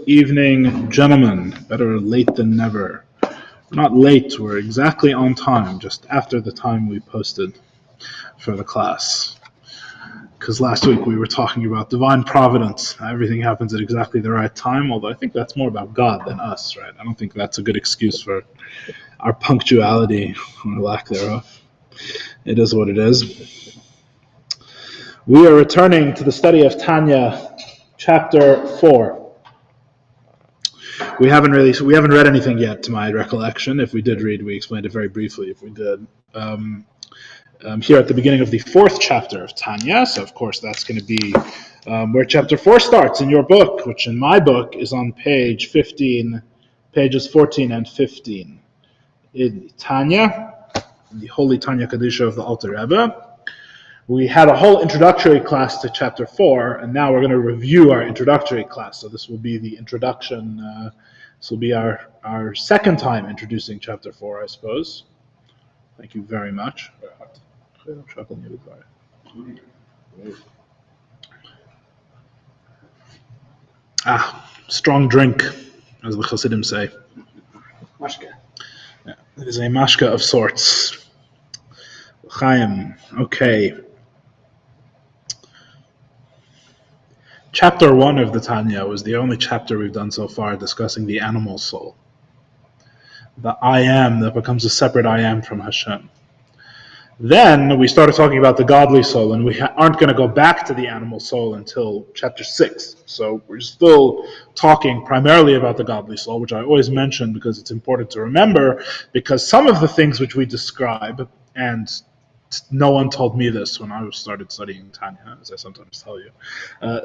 Evening, gentlemen. Better late than never. We're not late, we're exactly on time, just after the time we posted for the class. Because last week we were talking about divine providence. Everything happens at exactly the right time, although I think that's more about God than us, right? I don't think that's a good excuse for our punctuality or lack thereof. It is what it is. We are returning to the study of Tanya, chapter 4. We haven't read anything yet, to my recollection. If we did read, we explained it very briefly. If we did, here at the beginning of the 4th chapter of Tanya, so of course that's going to be where chapter 4 starts in your book, which in my book is on page 15, pages 14 and 15. In Tanya, the Holy Tanya Kadisha of the Alter Rebbe. We had a whole introductory class to chapter 4, and now we're going to review our introductory class. So this will be the introduction. This will be our second time introducing chapter 4, I suppose. Thank you very much. Strong drink, as the Chassidim say. Mashka. Yeah, it is a mashka of sorts. Chaim. Okay. Chapter 1 of the Tanya was the only chapter we've done so far discussing the animal soul. The I am that becomes a separate I am from Hashem. Then we started talking about the godly soul, and we aren't going to go back to the animal soul until chapter 6. So we're still talking primarily about the godly soul, which I always mention because it's important to remember, because some of the things which we describe, and no one told me this when I started studying Tanya, as I sometimes tell you.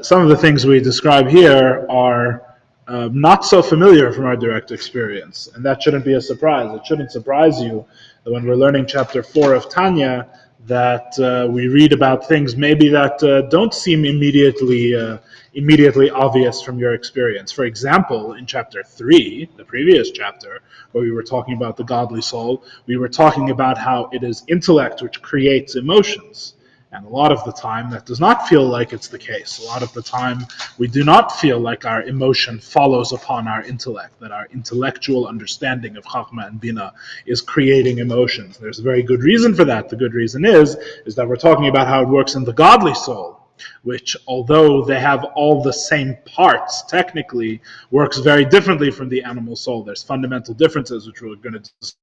Some of the things we describe here are not so familiar from our direct experience, and that shouldn't be a surprise. It shouldn't surprise you that when we're learning chapter 4 of Tanya, that we read about things maybe that don't seem immediately obvious from your experience. For example, in chapter 3, the previous chapter, where we were talking about the godly soul, we were talking about how it is intellect which creates emotions. And a lot of the time, that does not feel like it's the case. A lot of the time, we do not feel like our emotion follows upon our intellect, that our intellectual understanding of Chachma and Bina is creating emotions. There's a very good reason for that. The good reason is that we're talking about how it works in the godly soul, which, although they have all the same parts, technically, works very differently from the animal soul. There's fundamental differences, which we're going to discuss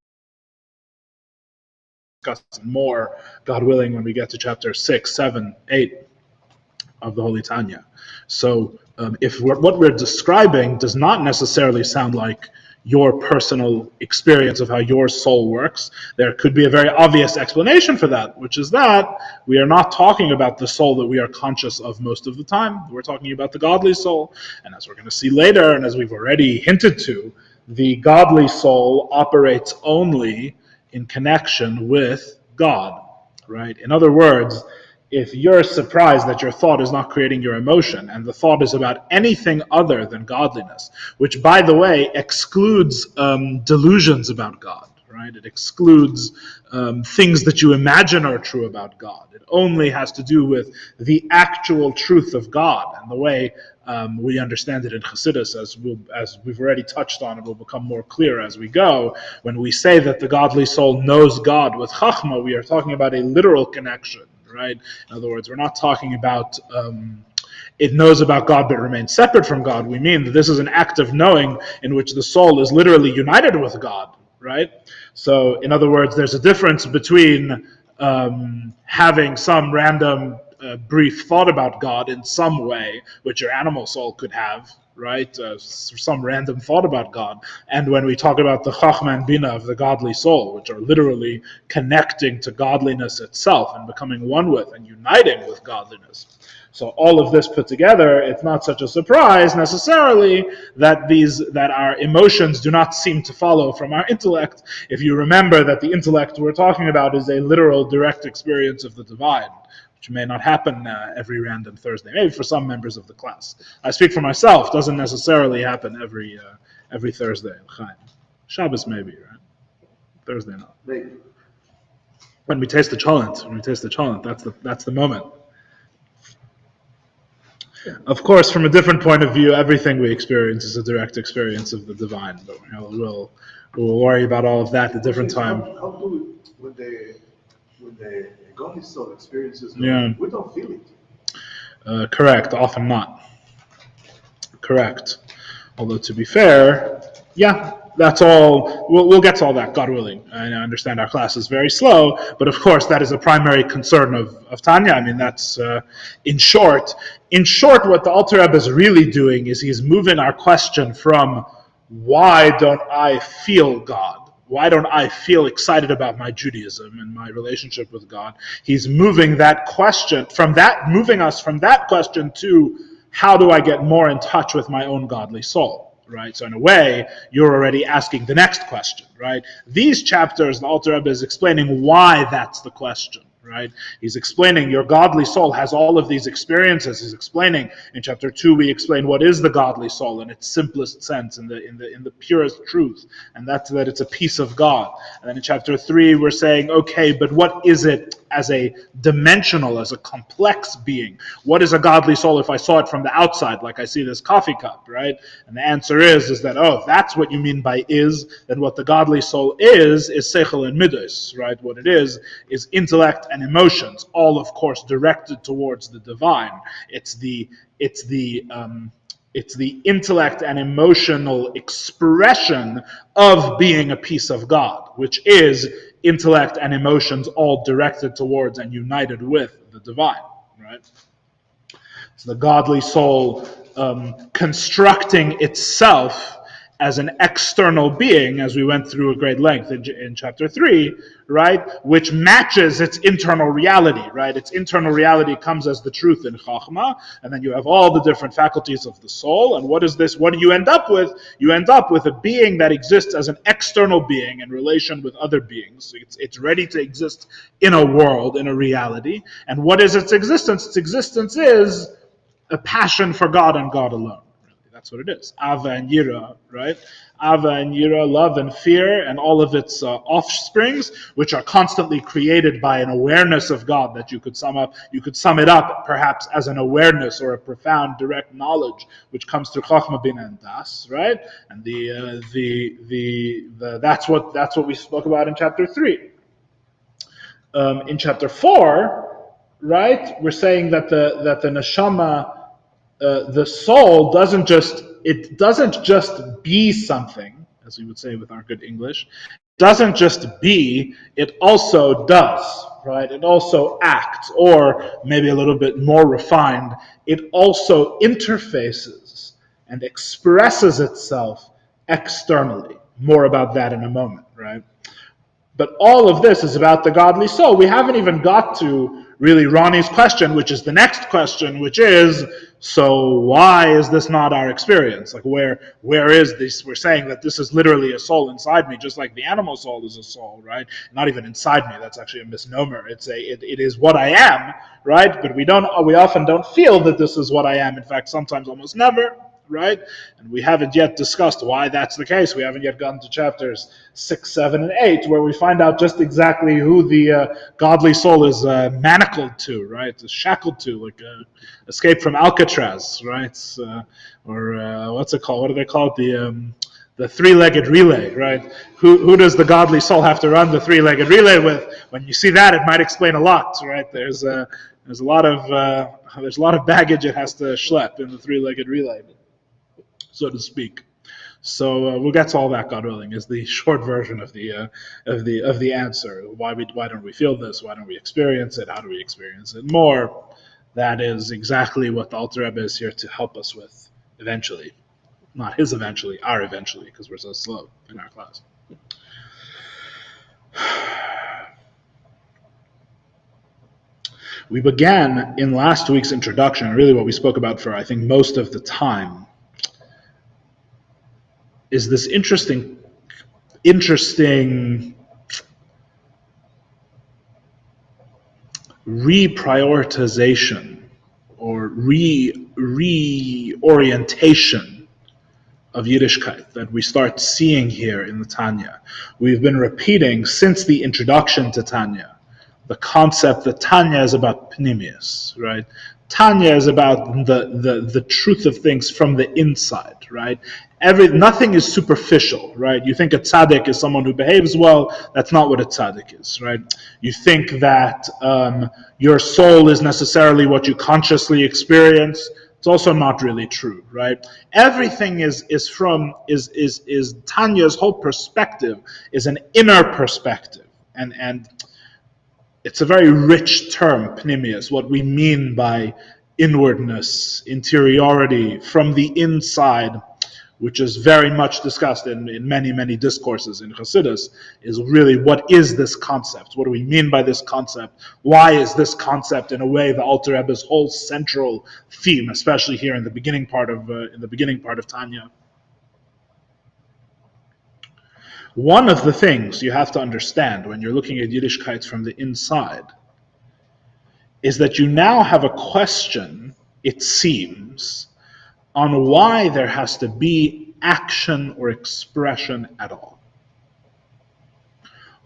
more, God willing, when we get to chapter 6, 7, 8 of the Holy Tanya. So if what we're describing does not necessarily sound like your personal experience of how your soul works, there could be a very obvious explanation for that, which is that we are not talking about the soul that we are conscious of most of the time. We're talking about the godly soul. And as we're going to see later, and as we've already hinted to, the godly soul operates only in connection with God, right? In other words, if you're surprised that your thought is not creating your emotion, and the thought is about anything other than godliness, which, by the way, excludes delusions about God, right? It excludes things that you imagine are true about God. It only has to do with the actual truth of God and the way we understand it in Chassidus, as we've already touched on. It will become more clear as we go. When we say that the godly soul knows God with Chachma, we are talking about a literal connection, right? In other words, we're not talking about it knows about God but remains separate from God. We mean that this is an act of knowing in which the soul is literally united with God, right? So, in other words, there's a difference between having some random brief thought about God in some way, which your animal soul could have, right? Some random thought about God. And when we talk about the Chachma and Bina of the godly soul, which are literally connecting to godliness itself and becoming one with and uniting with godliness. So all of this put together, it's not such a surprise necessarily that our emotions do not seem to follow from our intellect, if you remember that the intellect we're talking about is a literal direct experience of the divine, which may not happen every random Thursday, maybe for some members of the class. I speak for myself, doesn't necessarily happen every Thursday. Shabbos maybe, right? Thursday not. Maybe. When we taste the cholent, that's the moment. Of course, from a different point of view, everything we experience is a direct experience of the divine. But we'll worry about all of that at a different time. How do we, when the godly soul experiences God, Yeah. we don't feel it. Correct. Often not. Correct. Although to be fair, yeah, that's all. We'll get to all that, God willing. And I understand our class is very slow, but of course that is a primary concern of Tanya. I mean, that's in short. In short, what the Alter Rebbe is really doing is he's moving our question from why don't I feel God? Why don't I feel excited about my Judaism and my relationship with God? He's moving that question moving us from that question to how do I get more in touch with my own godly soul, right? So in a way, you're already asking the next question, right? These chapters, the Alter Rebbe is explaining why that's the question, right? He's explaining your godly soul has all of these experiences. He's explaining in chapter 2, we explain what is the godly soul in its simplest sense, in the purest truth, and that's that it's a piece of God. And then in chapter 3, we're saying, okay, but what is it as a dimensional, as a complex being? What is a godly soul if I saw it from the outside, like I see this coffee cup, right? And the answer is that, oh, if that's what you mean by is, then what the godly soul is seichel and midos, right? What it is intellect and emotions, all of course directed towards the divine. It's the intellect and emotional expression of being a piece of God, which is intellect and emotions all directed towards and united with the divine, right? So the godly soul constructing itself as an external being, as we went through at great length in chapter 3, right, which matches its internal reality, right? Its internal reality comes as the truth in Chachma, and then you have all the different faculties of the soul, and what is this? What do you end up with? You end up with a being that exists as an external being in relation with other beings. So it's ready to exist in a world, in a reality, and what is its existence? Its existence is a passion for God and God alone. That's what it is. Ava and Yira, right? Ava and Yira, love and fear, and all of its offsprings, which are constantly created by an awareness of God that you could sum it up perhaps as an awareness or a profound direct knowledge, which comes through Chachma, Bina, and Das, right? And that's what we spoke about in chapter 3. In chapter 4, right, we're saying that the neshama, the soul doesn't just be something, as we would say with our good English. It doesn't just be, it also does, right? It also acts, or maybe a little bit more refined, it also interfaces and expresses itself externally. More about that in a moment, right? But all of this is about the godly soul. We haven't even got to really Ronnie's question, which is the next question, which is, so why is this not our experience? Like, where is this? We're saying that this is literally a soul inside me, just like the animal soul is a soul, right? Not even inside me. That's actually a misnomer. It is what I am, right? But we often don't feel that this is what I am. In fact, sometimes almost never. Right? And we haven't yet discussed why that's the case. We haven't yet gotten to chapters 6, 7, and 8, where we find out just exactly who the godly soul is manacled to, right? Shackled to, like escape from Alcatraz, right? Or what's it called? What do they call it? The three-legged relay, right? Who does the godly soul have to run the three-legged relay with? When you see that, it might explain a lot, right? There's a lot of baggage it has to schlep in the three-legged relay, so to speak. So we'll get to all that, God willing, is the short version of the answer. Why don't we feel this? Why don't we experience it? How do we experience it more? That is exactly what the Alter Rebbe is here to help us with eventually. Not his eventually, our eventually, because we're so slow in our class. We began in last week's introduction, really what we spoke about for, I think, most of the time, is this interesting reprioritization or reorientation of Yiddishkeit that we start seeing here in the Tanya. We've been repeating since the introduction to Tanya the concept that Tanya is about Pnimius, right? Tanya is about the truth of things from the inside, right? Nothing is superficial, right? You think a tzaddik is someone who behaves well. That's not what a tzaddik is, right? You think that your soul is necessarily what you consciously experience. It's also not really true, right? Everything is Tanya's whole perspective is an inner perspective, and it's a very rich term, pnimius, what we mean by inwardness, interiority, from the inside, which is very much discussed in many, many discourses in Chassidus, is really what is this concept? What do we mean by this concept? Why is this concept, in a way, the Alter Rebbe's whole central theme, especially here in the beginning part of Tanya? One of the things you have to understand when you're looking at Yiddishkeit from the inside is that you now have a question, it seems, on why there has to be action or expression at all.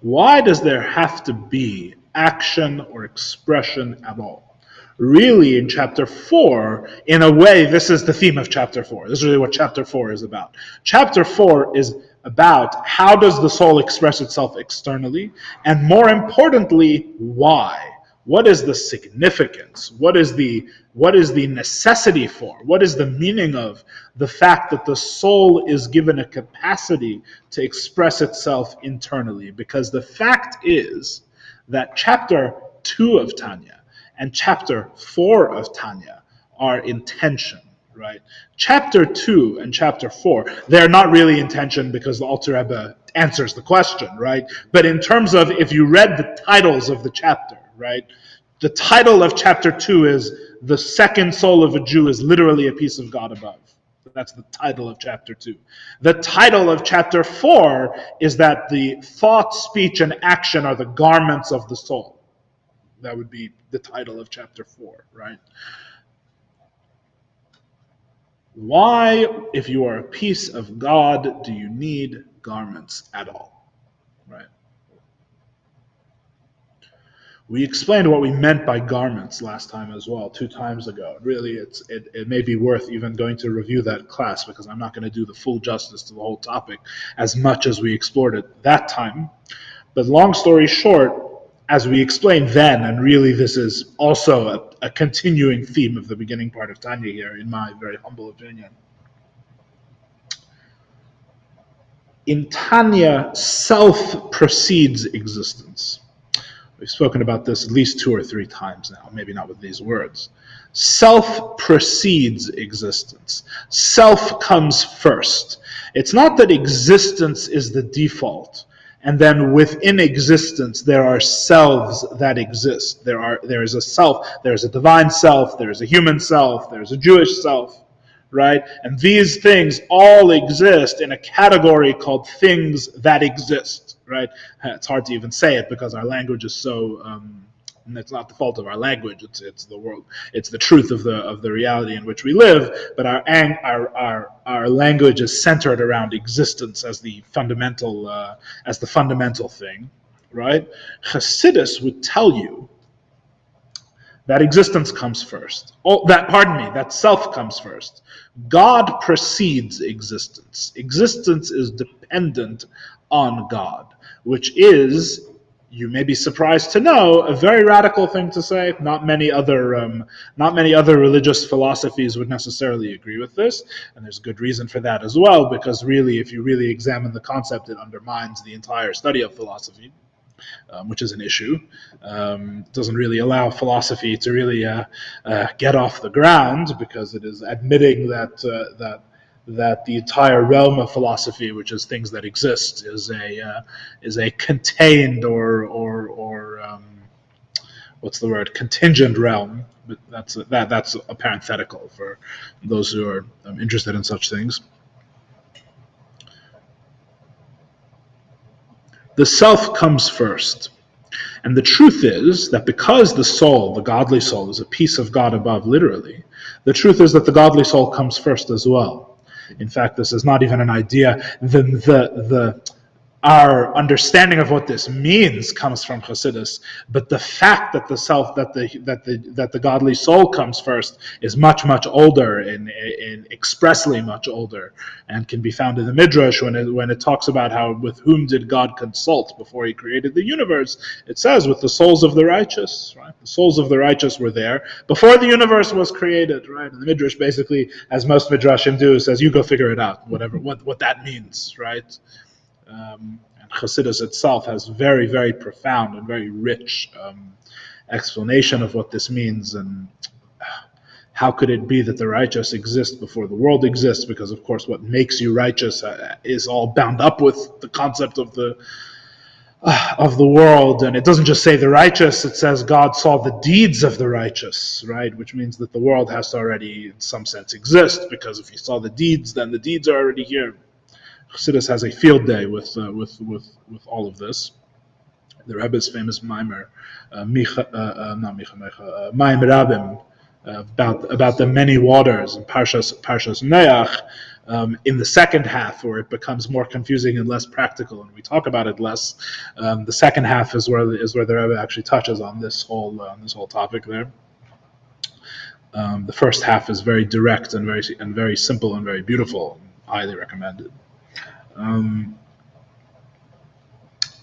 Why does there have to be action or expression at all? Really, in chapter 4, in a way, this is the theme of chapter 4. This is really what chapter 4 is about. Chapter 4 is about how does the soul express itself externally, and more importantly, why? What is the significance? What is the necessity for? What is the meaning of the fact that the soul is given a capacity to express itself internally? Because the fact is that chapter 2 of Tanya and chapter 4 of Tanya are in tension, right? Chapter 2 and chapter 4, they're not really in tension because the Alter Rebbe answers the question, right? But in terms of, if you read the titles of the chapter, right? The title of chapter 2 is "The Second Soul of a Jew is Literally a Piece of God Above." That's the title of chapter 2. The title of chapter 4 is that the thought, speech, and action are the garments of the soul. That would be the title of chapter 4, right? Why, if you are a piece of God, do you need garments at all, right? We explained what we meant by garments last time as well, 2 times ago. Really, it may be worth even going to review that class, because I'm not going to do the full justice to the whole topic as much as we explored it that time. But long story short, as we explained then, and really this is also a continuing theme of the beginning part of Tanya here, in my very humble opinion. In Tanya, self precedes existence. We've spoken about this at least 2 or 3 times now, maybe not with these words. Self precedes existence. Self comes first. It's not that existence is the default, and then within existence there are selves that exist. There is a self, there's a divine self, there's a human self, there's a Jewish self, right? And these things all exist in a category called things that exist, right? It's hard to even say it because our language is so, and it's not the fault of our language, it's the world, it's the truth of the reality in which we live, but our language is centered around existence as the fundamental thing, right? Chassidus would tell you that existence comes first. That self comes first. God precedes existence. Existence is dependent on God, which is, you may be surprised to know, a very radical thing to say. Not many other religious philosophies would necessarily agree with this, and there's good reason for that as well, because really, if you really examine the concept, it undermines the entire study of philosophy. Which is an issue. Doesn't really allow philosophy to really get off the ground, because it is admitting that the entire realm of philosophy, which is things that exist, is a contained or what's the word, contingent realm. But that's a parenthetical for those who are interested in such things. The self comes first. And the truth is that because the soul, the godly soul, is a piece of God above, literally, the truth is that the godly soul comes first as well. In fact, this is not even an idea. our understanding of what this means comes from Chassidus, but the fact that the self, that the godly soul comes first, is much older, and expressly much older, and can be found in the Midrash when it talks about how with whom did God consult before He created the universe. It says with the souls of the righteous. Right, the souls of the righteous were there before the universe was created. Right, and the Midrash basically, as most Midrashim do, says you go figure it out, what that means. Right. And Chassidus itself has very profound and very rich explanation of what this means, and how could it be that the righteous exist before the world exists, because of course what makes you righteous is all bound up with the concept of the world. And it doesn't just say the righteous, it says God saw the deeds of the righteous, right? Which means that the world has to already in some sense exist, because if He saw the deeds, then the deeds are already here. Chassidus has a field day with all of this. The Rebbe's famous mimer, Maim Rabim, about the many waters in Parshas Noach, in the second half, where it becomes more confusing and less practical, and we talk about it less. The second half is where the Rebbe actually touches on this whole topic there. The first half is very direct and very simple and very beautiful. Highly recommended.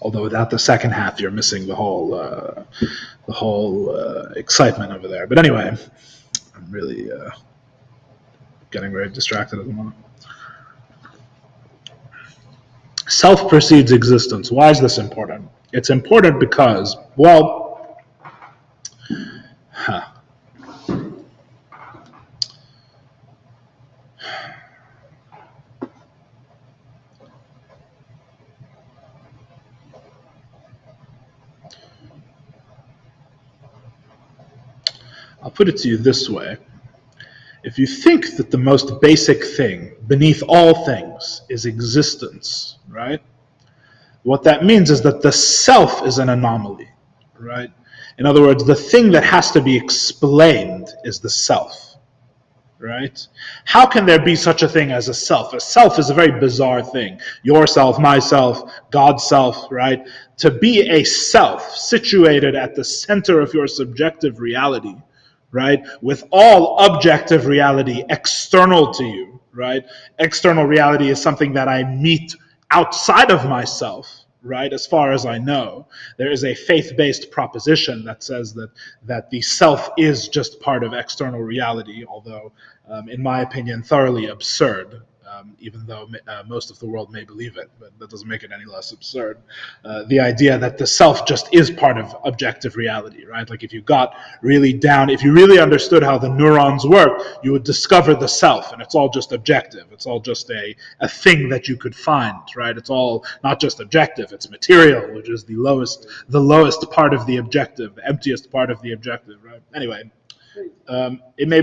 Although without the second half, you're missing the whole excitement over there. But anyway, I'm really getting very distracted at the moment. Self precedes existence. Why is this important? It's important because, I'll put it to you this way. If you think that the most basic thing beneath all things is existence, right? What that means is that the self is an anomaly, right? In other words, the thing that has to be explained is the self, right? How can there be such a thing as a self? A self is a very bizarre thing. Yourself, myself, God's self, right? To be a self situated at the center of your subjective reality, right, with all objective reality external to you, right? External reality is something that I meet outside of myself, right? As far as I know, there is a faith-based proposition that says that the self is just part of external reality, although, in my opinion, thoroughly absurd. Even though most of the world may believe it, but that doesn't make it any less absurd. The idea that the self just is part of objective reality, right? Like if you got really down, if you really understood how the neurons work, you would discover the self, and it's all just objective. It's all just a thing that you could find, right? It's all not just objective, it's material, which is the lowest part of the objective, the emptiest part of the objective, right? Anyway, it may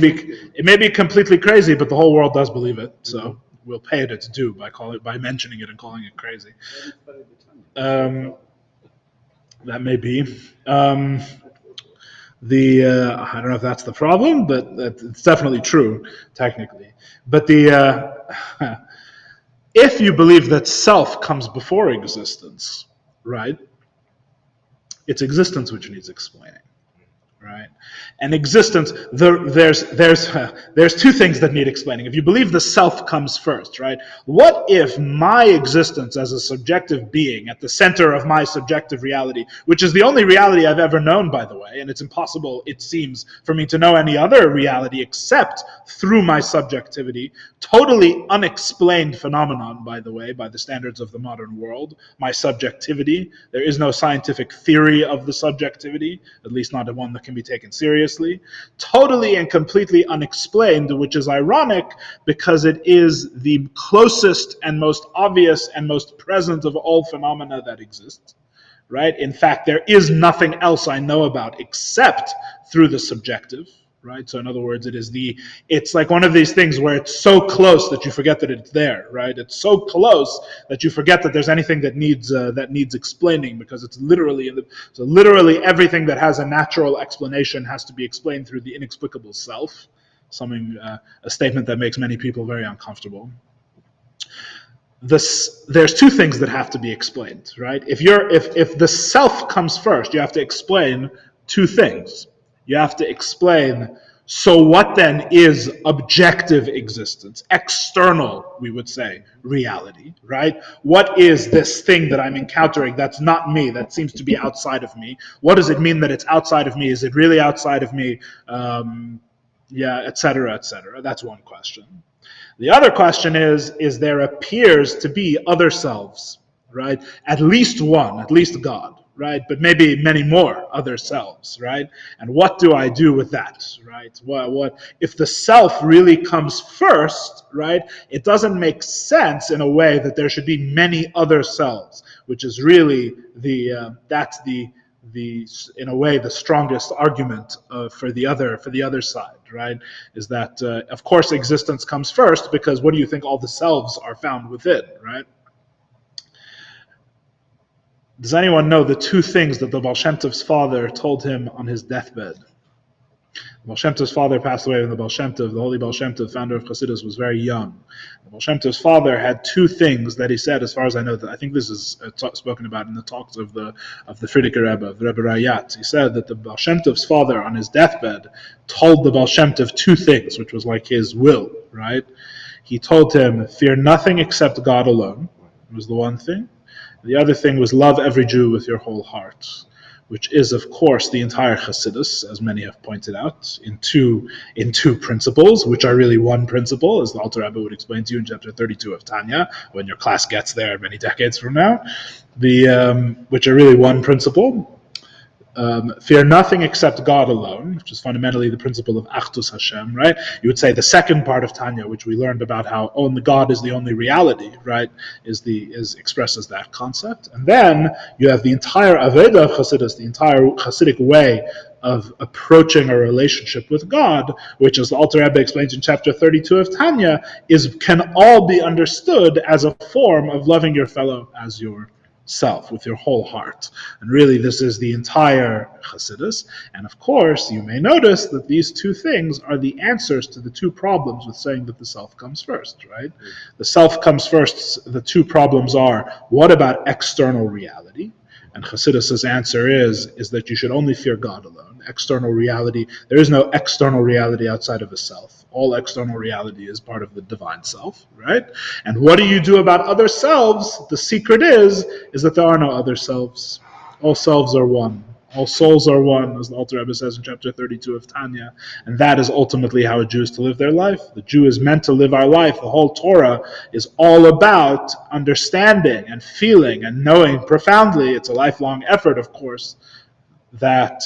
be completely crazy, but the whole world does believe it, so we'll pay it its due by mentioning it and calling it crazy. That may be. I don't know if that's the problem, but it's definitely true, technically. But if you believe that self comes before existence, right, it's existence which needs explaining. Right, and existence. There's two things that need explaining. If you believe the self comes first, right? What if my existence as a subjective being at the center of my subjective reality, which is the only reality I've ever known, by the way, and it's impossible, it seems, for me to know any other reality except through my subjectivity, totally unexplained phenomenon, by the way, by the standards of the modern world, my subjectivity. There is no scientific theory of the subjectivity, at least not one that can be taken seriously, totally and completely unexplained, which is ironic because it is the closest and most obvious and most present of all phenomena that exist, right? In fact, there is nothing else I know about except through the subjective, right? So in other words, it's like one of these things where it's so close that you forget that it's there, right? It's so close that you forget that there's anything that needs explaining, because it's literally everything that has a natural explanation has to be explained through the inexplicable self. A statement that makes many people very uncomfortable. there's two things that have to be explained, right? If the self comes first, you have to explain two things. You have to explain, so what then is objective existence, external, we would say, reality, right? What is this thing that I'm encountering that's not me, that seems to be outside of me? What does it mean that it's outside of me? Is it really outside of me? Et cetera, et cetera. That's one question. The other question is there appears to be other selves, right? At least one, at least God, right? But maybe many more other selves, right? And what do I do with that, right? What if the self really comes first, right? It doesn't make sense in a way that there should be many other selves, which is really that's in a way the strongest argument for the other side, right? Is that of course existence comes first, because what do you think all the selves are found within, right? Does anyone know the two things that the Baal Shem Tov's father told him on his deathbed? The Baal Shem Tov's father passed away when the Baal Shem Tov, the holy Baal Shem Tov, founder of Chassidus, was very young. The Baal Shem Tov's father had two things that he said, as far as I know. I think this is spoken about in the talks of the Frierdiker Rebbe, of the Rebbe Rayat. He said that the Baal Shem Tov's father, on his deathbed, told the Baal Shem Tov two things, which was like his will, right? He told him, fear nothing except God alone, was the one thing. The other thing was love every Jew with your whole heart, which is, of course, the entire Chassidus, as many have pointed out, in two principles, which are really one principle, as the Alter Rebbe would explain to you in chapter 32 of Tanya, when your class gets there many decades from now, which are really one principle. Fear nothing except God alone, which is fundamentally the principle of Achdus Hashem, right? You would say the second part of Tanya, which we learned about how only God is the only reality, right, expresses that concept. And then you have the entire Aveda of Chassidus, the entire Chassidic way of approaching a relationship with God, which, as the Alter Rebbe explains in chapter 32 of Tanya, can all be understood as a form of loving your fellow as yourself, with your whole heart. And really, this is the entire Chassidus. And of course, you may notice that these two things are the answers to the two problems with saying that the self comes first, right? The self comes first. The two problems are, what about external reality? And Chassidus' answer is that you should only fear God alone. External reality, there is no external reality outside of a self. All external reality is part of the divine self, right? And what do you do about other selves? The secret is that there are no other selves. All selves are one. All souls are one, as the Alter Rebbe says in chapter 32 of Tanya. And that is ultimately how a Jew is to live their life. The Jew is meant to live our life. The whole Torah is all about understanding and feeling and knowing profoundly. It's a lifelong effort, of course, that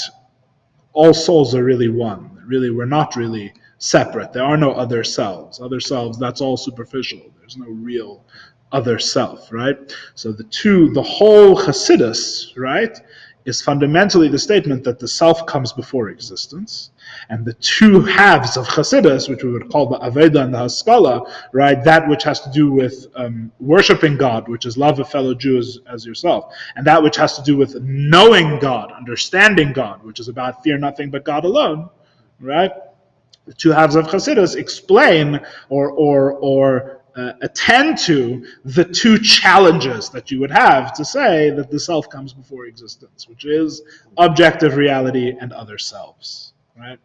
all souls are really one. Really, we're not really separate. There are no other selves. Other selves, that's all superficial. There's no real other self, right? So the whole Chassidus, right, is fundamentally the statement that the self comes before existence, and the two halves of Chassidus, which we would call the Aveda and the Haskalah, right, that which has to do with worshiping God, which is love a fellow Jew as yourself, and that which has to do with knowing God, understanding God, which is about fear nothing but God alone, right? The two halves of Chassidus explain or attend to the two challenges that you would have to say that the self comes before existence, which is objective reality and other selves, right?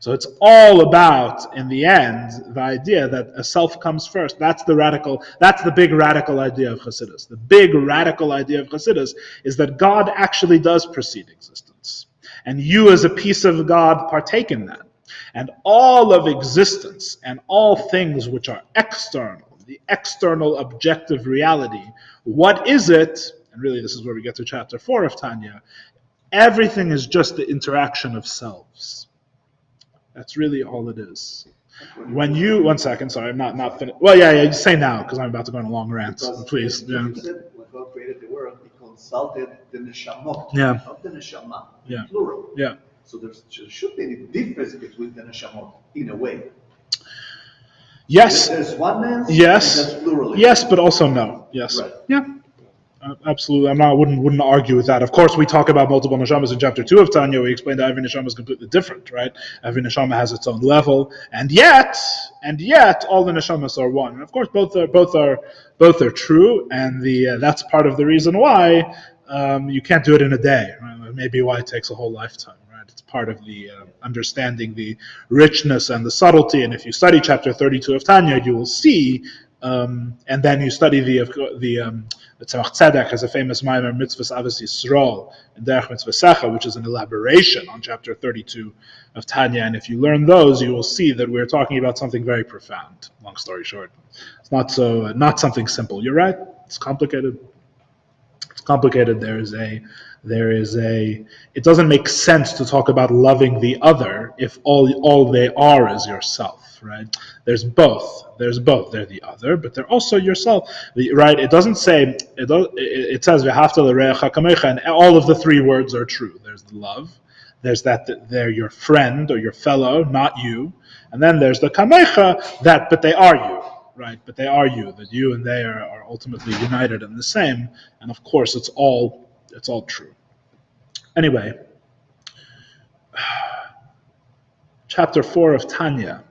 So it's all about, in the end, the idea that a self comes first. That's the big radical idea of Chassidus. The big radical idea of Chassidus is that God actually does precede existence. And you as a piece of God partake in that. And all of existence and all things which are external, the external objective reality, what is it? And really this is where we get to chapter 4 of Tanya. Everything is just the interaction of selves. That's really all it is. When you, one second, sorry, I'm not finished. Well, yeah, you say now, because I'm about to go on a long rant, please. Yeah. You said when God created the world, He consulted the neshamot, yeah. not the neshama, yeah. plural. Yeah. So there should be a difference between the neshamot, in a way. Yes. There's oneness, yes. and there's pluralism. Yes, but also no. Yes. Right. Yeah. Absolutely, I wouldn't argue with that. Of course, we talk about multiple neshamas in chapter 2 of Tanya. We explain that every neshama is completely different, right? Every neshama has its own level, and yet, all the neshamas are one. And of course, both are true, and that's part of the reason why you can't do it in a day. Right? Maybe why it takes a whole lifetime. Right? It's part of the understanding the richness and the subtlety. And if you study chapter 32 of Tanya, you will see. And then you study the Tzemach Tzedek has a famous Maimer Mitzvahs Avos Yisrael and Derech Mitzvah Secha, which is an elaboration on chapter 32 of Tanya. And if you learn those, you will see that we're talking about something very profound. Long story short, it's not something simple. You're right; it's complicated. It's complicated. There is a. It doesn't make sense to talk about loving the other if all they are is yourself. Right? There's both. They're the other, but they're also yourself. Right? It doesn't say. It says v'hafta l'reacha kamecha, and all of the three words are true. There's the love. There's that they're your friend or your fellow, not you, and then there's the kamecha but they are you. Right? But they are you. That you and they are ultimately united and the same. And of course, it's all true. Anyway, chapter 4 of Tanya.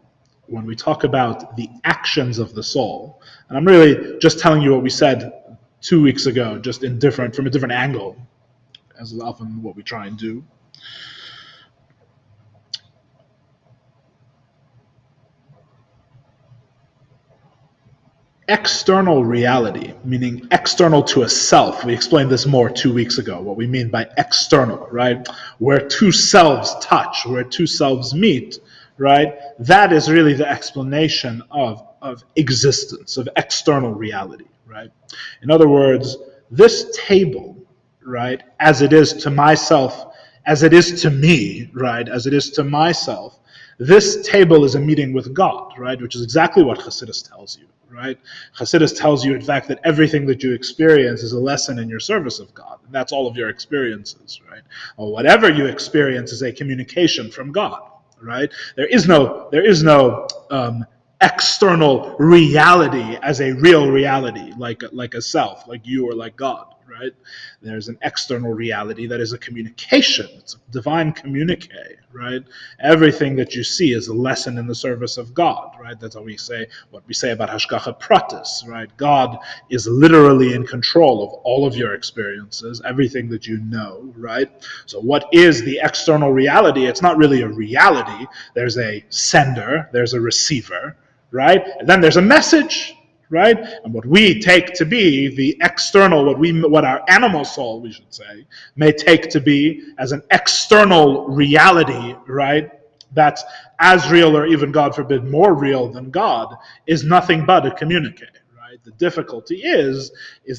When we talk about the actions of the soul, and I'm really just telling you what we said 2 weeks ago, just from a different angle, as is often what we try and do. External reality, meaning external to a self. We explained this more 2 weeks ago, what we mean by external, right? Where two selves touch, where two selves meet, right? That is really the explanation of existence, of external reality, right? In other words, this table, right, as it is to myself, as it is to me, right, as it is to myself, this table is a meeting with God, right, which is exactly what Chassidus tells you, right? Chassidus tells you, in fact, that everything that you experience is a lesson in your service of God, and that's all of your experiences, right? Or whatever you experience is a communication from God. Right? There is no external reality as a real reality, like a self, like you or like God. Right? There's an external reality that is a communication. It's a divine communique. Right? Everything that you see is a lesson in the service of God. Right? That's what we say about Hashgacha Pratis. Right? God is literally in control of all of your experiences, everything that you know. Right? So what is the external reality? It's not really a reality. There's a sender, there's a receiver, right? And then there's a message, right? And what we take to be the external, what our animal soul, we should say, may take to be as an external reality, right? That's as real or even, God forbid, more real than God, is nothing but a communique, right? The difficulty is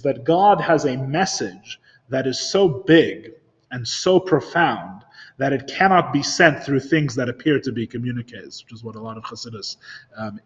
that God has a message that is so big and so profound that it cannot be sent through things that appear to be communiques, which is what a lot of Chassidus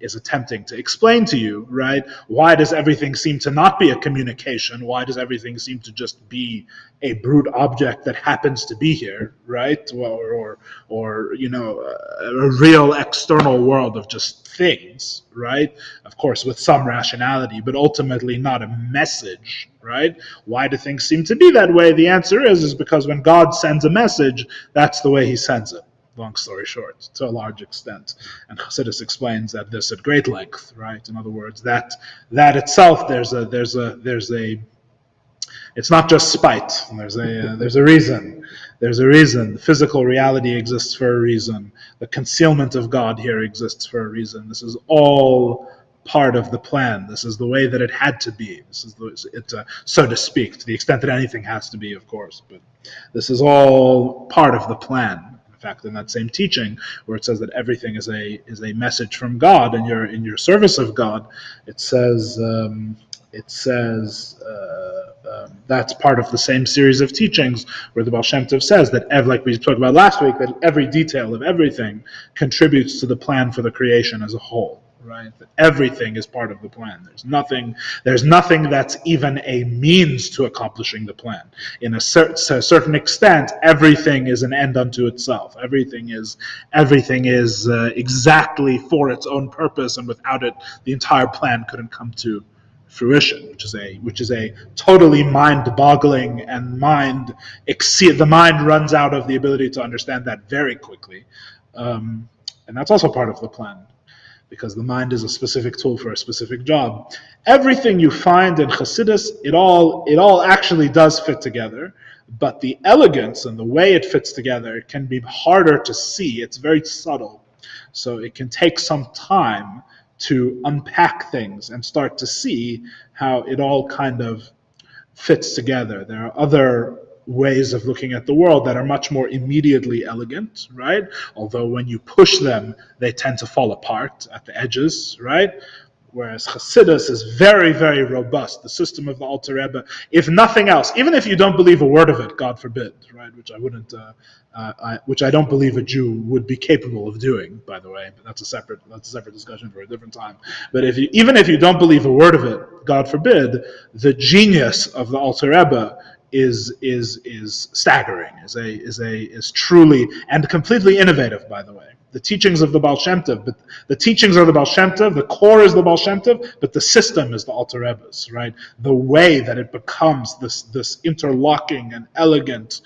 is attempting to explain to you, right? Why does everything seem to not be a communication? Why does everything seem to just be a brute object that happens to be here, right? Or a real external world of just things, right? Of course, with some rationality, but ultimately not a message, right? Why do things seem to be that way? The answer is because when God sends a message, that's the way he sends it. Long story short, to a large extent. And Chassidus explains that this at great length, right? In other words, that itself, there's a it's not just spite. There's a reason. There's a reason. The physical reality exists for a reason. The concealment of God here exists for a reason. This is all part of the plan. This is the way that it had to be. This is so to speak, to the extent that anything has to be, of course. But this is all part of the plan. In fact, in that same teaching, where it says that everything is a message from God, and you're in your service of God, it says. That's part of the same series of teachings where the Baal Shem Tov says that, like we talked about last week, that every detail of everything contributes to the plan for the creation as a whole. Right? That everything is part of the plan. There's nothing that's even a means to accomplishing the plan. In a certain extent, everything is an end unto itself. Everything is exactly for its own purpose, and without it, the entire plan couldn't come to fruition, which is a totally mind-boggling and the mind runs out of the ability to understand that very quickly, and that's also part of the plan, because the mind is a specific tool for a specific job. Everything you find in Chassidus, it all actually does fit together, but the elegance and the way it fits together can be harder to see. It's very subtle, so it can take some time to unpack things and start to see how it all kind of fits together. There are other ways of looking at the world that are much more immediately elegant, right? Although when you push them, they tend to fall apart at the edges, right? Whereas Chassidus is very, very robust. The system of the Alter Rebbe, if nothing else, even if you don't believe a word of it, God forbid, right? Which I don't believe a Jew would be capable of doing, by the way. But that's a separate discussion for a different time. But even if you don't believe a word of it, God forbid, the genius of the Alter Rebbe is staggering, is truly and completely innovative, by the way. The teachings of the Baal Shem Tov, but the teachings are the Baal Shem Tov, the core is the Baal Shem Tov, but the system is the Alter Rebbe's, right? The way that it becomes this interlocking and elegant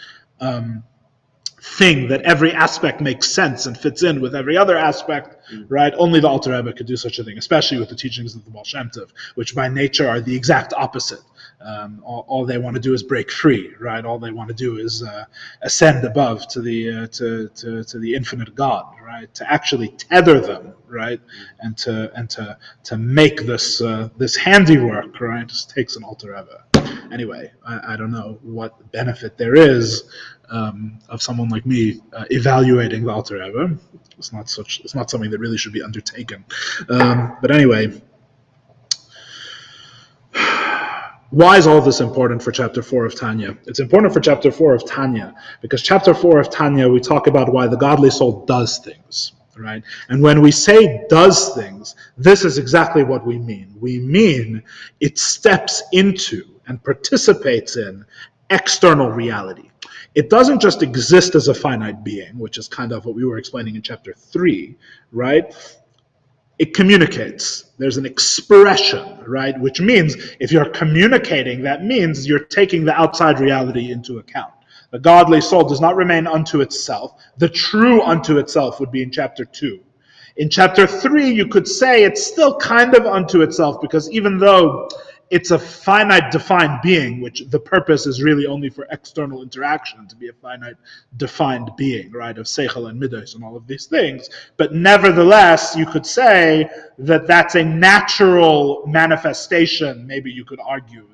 thing that every aspect makes sense and fits in with every other aspect, right? Only the Alter Rebbe could do such a thing, especially with the teachings of the Baal Shem Tov, which by nature are the exact opposite. All they want to do is break free, right? All they want to do is ascend above to the infinite God, right? To actually tether them, right? And to make this handiwork, right? Just takes an Alter Rebbe. Anyway, I don't know what benefit there is of someone like me evaluating the Alter Rebbe. It's not something that really should be undertaken. But anyway. Why is all this important for chapter 4 of Tanya? It's important for chapter 4 of Tanya because chapter 4 of Tanya, we talk about why the godly soul does things, right? And when we say does things, this is exactly what we mean. We mean it steps into and participates in external reality. It doesn't just exist as a finite being, which is kind of what we were explaining in chapter 3, right? It communicates. There's an expression, right? Which means if you're communicating, that means you're taking the outside reality into account. The godly soul does not remain unto itself. The true unto itself would be in chapter 2. In chapter 3, you could say it's still kind of unto itself because even though it's a finite defined being, which the purpose is really only for external interaction, to be a finite defined being, right, of seichel and midos and all of these things. But nevertheless, you could say that that's a natural manifestation, maybe you could argue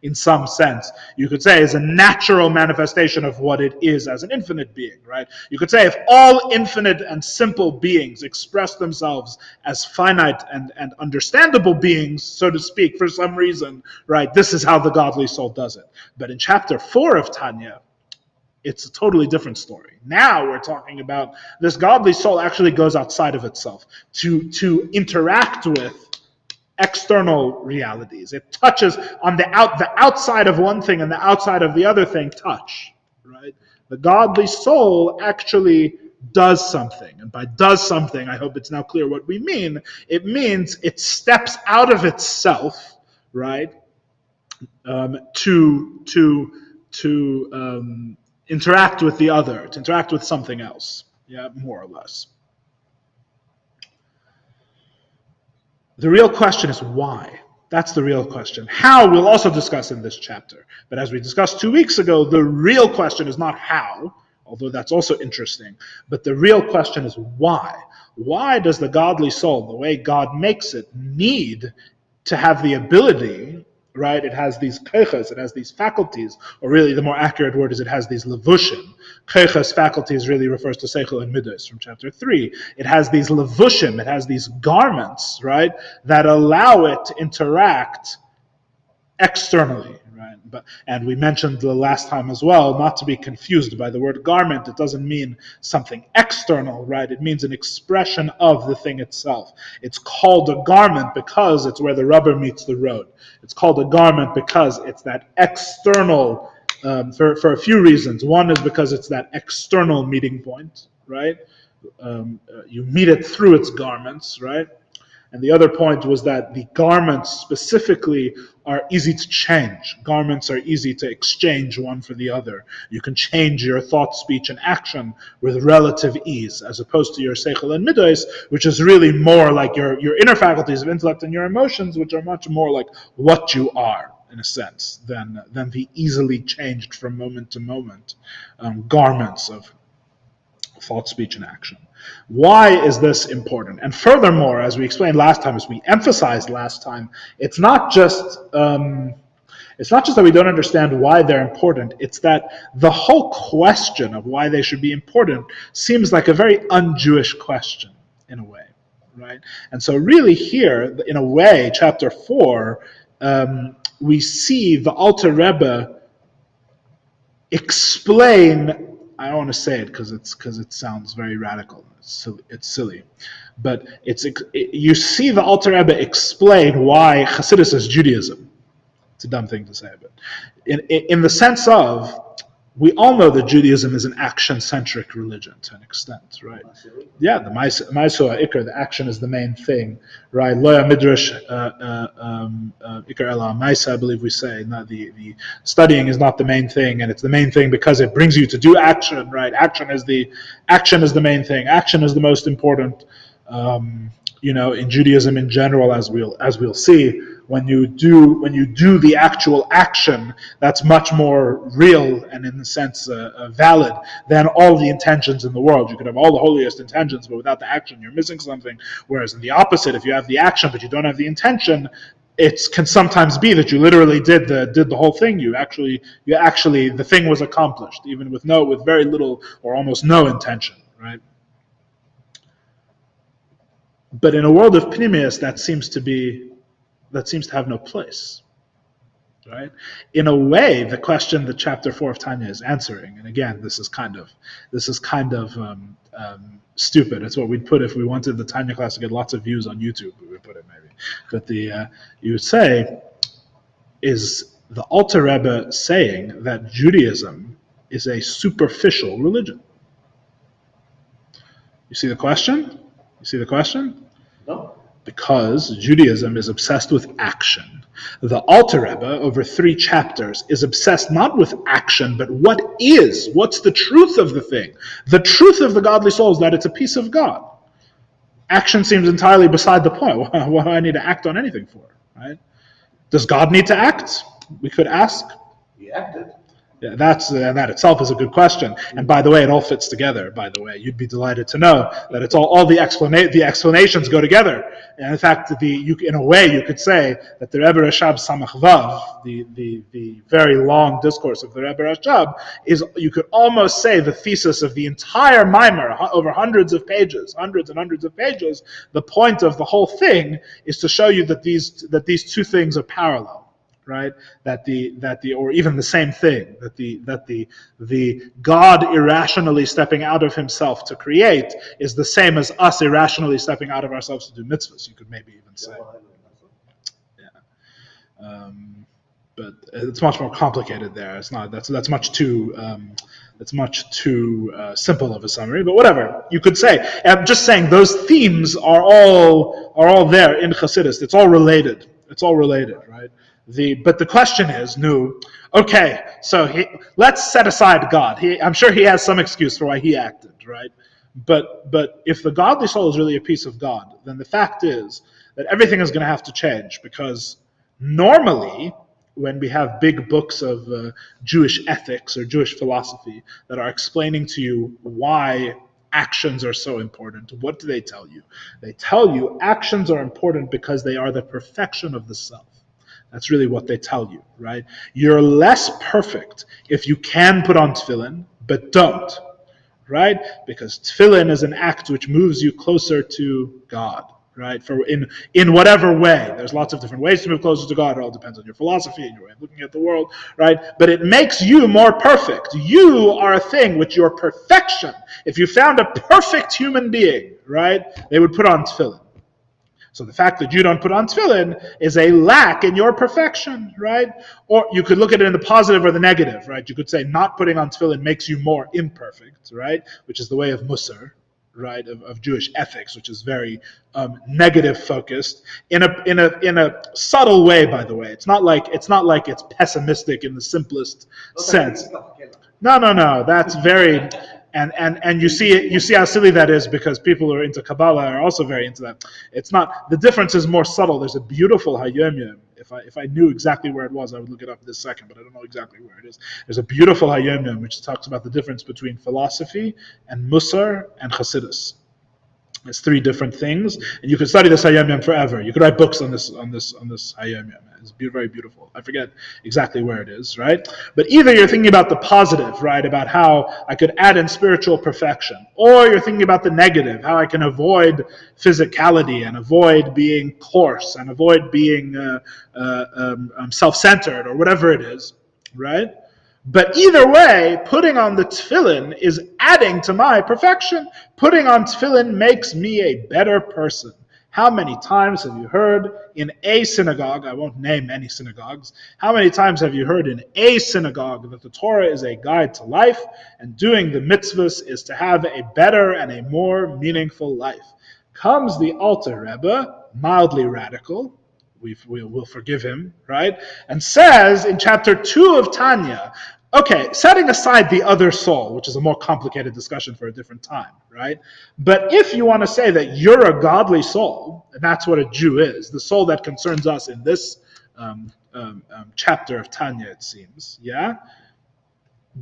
in some sense. You could say is a natural manifestation of what it is as an infinite being, right? You could say if all infinite and simple beings express themselves as finite and understandable beings, so to speak, for some reason, right, this is how the godly soul does it. But in chapter 4 of Tanya, it's a totally different story. Now we're talking about this godly soul actually goes outside of itself to interact with external realities. It touches on the outside of one thing and the outside of the other thing touch, right? The godly soul actually does something. And by does something, I hope it's now clear what we mean. It means it steps out of itself, right? To interact with the other, to interact with something else. Yeah, more or less. The real question is why. That's the real question. How, we'll also discuss in this chapter. But as we discussed 2 weeks ago, the real question is not how, although that's also interesting, but the real question is why. Why does the godly soul, the way God makes it, need to have the ability, right? It has these keiches, it has these faculties, or really the more accurate word is it has these levushim. Keiches, faculties, really refers to seichel and midos from chapter 3. It has these levushim, it has these garments, right, that allow it to interact externally, right? And we mentioned the last time as well, not to be confused by the word garment. It doesn't mean something external, right? It means an expression of the thing itself. It's called a garment because it's where the rubber meets the road. It's called a garment because it's that external, for a few reasons. One is because it's that external meeting point, right? You meet it through its garments, right? And the other point was that the garments specifically are easy to change. Garments are easy to exchange one for the other. You can change your thought, speech, and action with relative ease, as opposed to your seichel and midos, which is really more like your inner faculties of intellect and your emotions, which are much more like what you are, in a sense, than the easily changed from moment to moment garments of thought, speech, and action. Why is this important? And furthermore, as we explained last time, as we emphasized last time, it's not just that we don't understand why they're important. It's that the whole question of why they should be important seems like a very un-Jewish question in a way, right? And so really here, in a way, chapter 4, we see the Alter Rebbe explain. I don't want to say it because it sounds very radical. It's silly, but you see the Alter Rebbe explain why Chassidus is Judaism. It's a dumb thing to say, but in the sense of, we all know that Judaism is an action-centric religion to an extent, right? Yeah, the Ma'aseh Ikar, the action is the main thing, right? Loya Midrash Ikar Ela Ma'aseh, I believe we say. Not the studying is not the main thing, and it's the main thing because it brings you to do action, right? Action is the main thing. Action is the most important. In Judaism in general, as we'll see, when you do the actual action, that's much more real and in the sense valid than all the intentions in the world. You could have all the holiest intentions, but without the action, you're missing something. Whereas in the opposite, if you have the action but you don't have the intention, it can sometimes be that you literally did the whole thing. You actually the thing was accomplished, even with very little or almost no intention, right? But in a world of pnimius, that seems to have no place, right? In a way, the question that chapter 4 of Tanya is answering, and again, this is kind of stupid. It's what we'd put if we wanted the Tanya class to get lots of views on YouTube. We would put it maybe, but you would say, is the Alter Rebbe saying that Judaism is a superficial religion? You see the question? No. Because Judaism is obsessed with action. The Alter Rebbe, over 3 chapters, is obsessed not with action, but what's the truth of the thing? The truth of the godly soul is that it's a piece of God. Action seems entirely beside the point. What do I need to act on anything for, right? Does God need to act? We could ask. He acted. Yeah, that itself is a good question. And by the way, it all fits together. By the way, you'd be delighted to know that it's all the explanations go together. And in fact, in a way, you could say that the Rebbe Rashab Samach Vav, the very long discourse of the Rebbe Rashab, is, you could almost say, the thesis of the entire Maimer, over hundreds and hundreds of pages. The point of the whole thing is to show you that these two things are parallel. Right? Or even the same thing, that the God irrationally stepping out of himself to create is the same as us irrationally stepping out of ourselves to do mitzvahs, you could maybe even say. Yeah. But it's much more complicated there. It's not. That's much too simple of a summary. But whatever you could say. I'm just saying those themes are all there in Chassidus. It's all related, right? But the question is, okay, so let's set aside God. I'm sure he has some excuse for why he acted, right? But if the godly soul is really a piece of God, then the fact is that everything is going to have to change, because normally, when we have big books of Jewish ethics or Jewish philosophy that are explaining to you why actions are so important, what do they tell you? They tell you actions are important because they are the perfection of the self. That's really what they tell you, right? You're less perfect if you can put on tefillin, but don't, right? Because tefillin is an act which moves you closer to God, right? For in whatever way. There's lots of different ways to move closer to God. It all depends on your philosophy and your way of looking at the world, right? But it makes you more perfect. You are a thing which your perfection. If you found a perfect human being, right, they would put on tefillin. So the fact that you don't put on tefillin is a lack in your perfection, right? Or you could look at it in the positive or the negative, right? You could say not putting on tefillin makes you more imperfect, right? Which is the way of Musar, right, of Jewish ethics, which is very negative focused in a subtle way. By the way, it's not like it's pessimistic in the simplest sense. No. That's very, and you see how silly that is, because people who are into Kabbalah are also very into that. It's not, the difference is more subtle. There's a beautiful Hayom. If I knew exactly where it was, I would look it up this second, but I don't know exactly where it is. There's a beautiful Hayom which talks about the difference between philosophy and Musar and Chassidus. It's three different things, and you could study this Hayom forever. You could write books on this Hayom. It's very beautiful. I forget exactly where it is, right? But either you're thinking about the positive, right, about how I could add in spiritual perfection, or you're thinking about the negative, how I can avoid physicality and avoid being coarse and avoid being self-centered or whatever it is, right? But either way, putting on the tefillin is adding to my perfection. Putting on tefillin makes me a better person. How many times have you heard in a synagogue, I won't name any synagogues, how many times have you heard in a synagogue that the Torah is a guide to life, and doing the mitzvahs is to have a better and a more meaningful life? Comes the Alter Rebbe, mildly radical, we'll forgive him, right? And says in chapter 2 of Tanya, okay, setting aside the other soul, which is a more complicated discussion for a different time, right? But if you want to say that you're a godly soul, and that's what a Jew is, the soul that concerns us in this chapter of Tanya, it seems, yeah?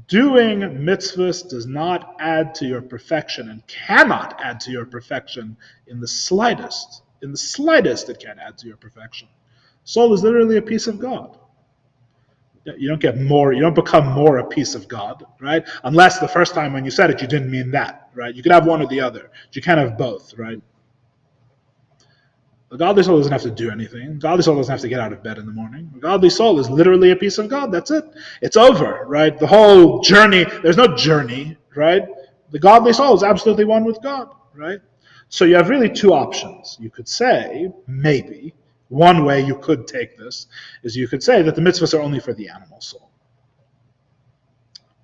Doing mitzvahs does not add to your perfection and cannot add to your perfection in the slightest. In the slightest, it can't add to your perfection. Soul is literally a piece of God. You don't get more, you don't become more a piece of God, right? Unless the first time when you said it, you didn't mean that, right? You could have one or the other. But you can't have both, right? The godly soul doesn't have to do anything. The godly soul doesn't have to get out of bed in the morning. The godly soul is literally a piece of God. That's it. It's over, right? The whole journey, there's no journey, right? The godly soul is absolutely one with God, right? So you have really two options. You could say, maybe, one way you could take this is you could say that the mitzvahs are only for the animal soul.